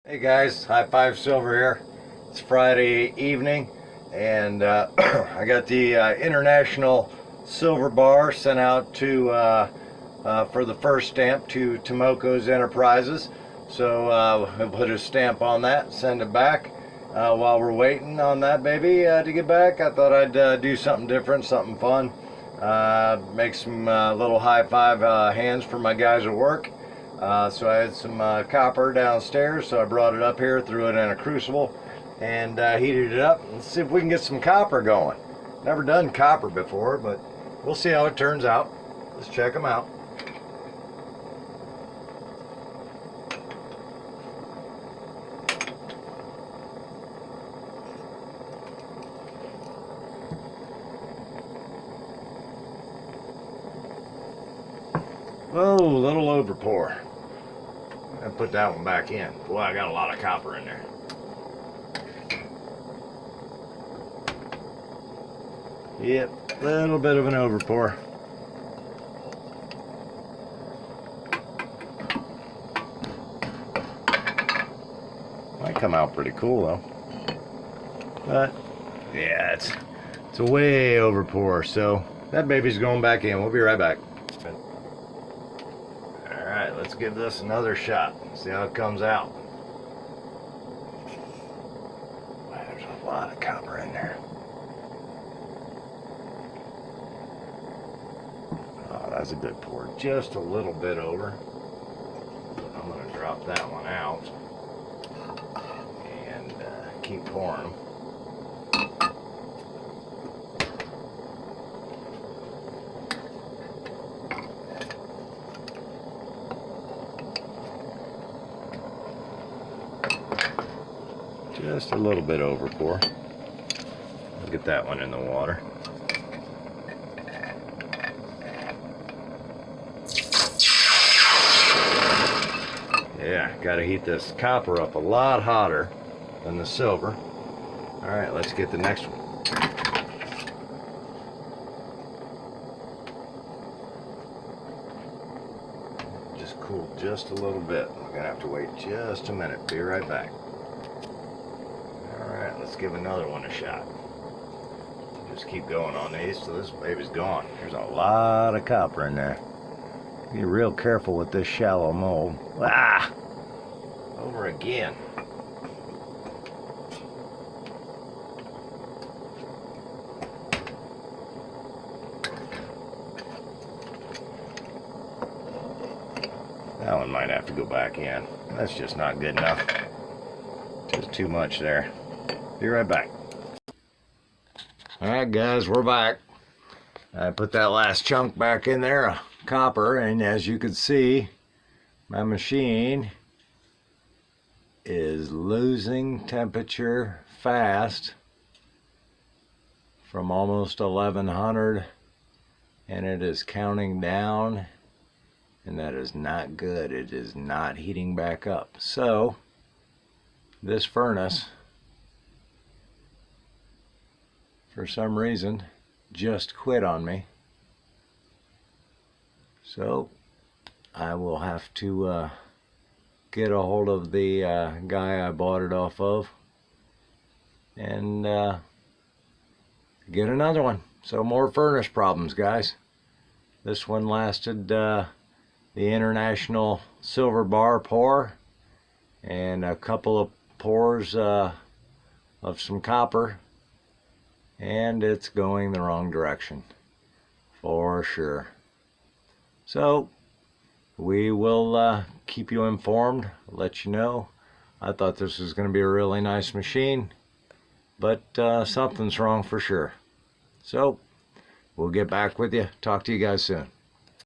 Hey guys, High Five Silver here. It's Friday evening, and I got the International Silver Bar sent out to for the first stamp to Tomoko's Enterprises. So we'll put a stamp on that, send it back. While we're waiting on that baby to get back, I thought I'd do something different, something fun. Make some little high five hands for my guys at work. So I had some copper downstairs, so I brought it up here, threw it in a crucible, and heated it up. Let's see if we can get some copper going. Never done copper before, but we'll see how it turns out. Let's check them out. Whoa, little over pour. I put that one back in. Boy, I got a lot of copper in there. Yep, a little bit of an overpour. Might come out pretty cool though. But yeah, it's a way overpour. So that baby's going back in. We'll be right back. Alright, let's give this another shot. See how it comes out. Wow, there's a lot of copper in there. Oh, that's a good pour. Just a little bit over. I'm going to drop that one out and keep pouring. Just a little bit over pour. We'll get that one in the water. Yeah, gotta heat this copper up a lot hotter than the silver. Alright, let's get the next one. Just cool just a little bit. We're gonna have to wait just a minute. Be right back. Alright, let's give another one a shot. Just keep going on these till this baby's gone. There's a lot of copper in there. Be real careful with this shallow mold. Ah! Over again. That one might have to go back in. That's just not good enough. Just too much there. Be right back. Alright guys, we're back. I put that last chunk back in there, copper, and as you can see, my machine is losing temperature fast from almost 1100, and it is counting down, and that is not good. It is not heating back up. So this furnace, for some reason, just quit on me. So I will have to get a hold of the guy I bought it off of and get another one. So more furnace problems, guys. This one lasted the International Silver Bar pour and a couple of pours of some copper, and it's going the wrong direction for sure. So we will keep you informed, let you know. I thought this was going to be a really nice machine, but something's wrong for sure. So we'll get back with you. Talk to you guys soon.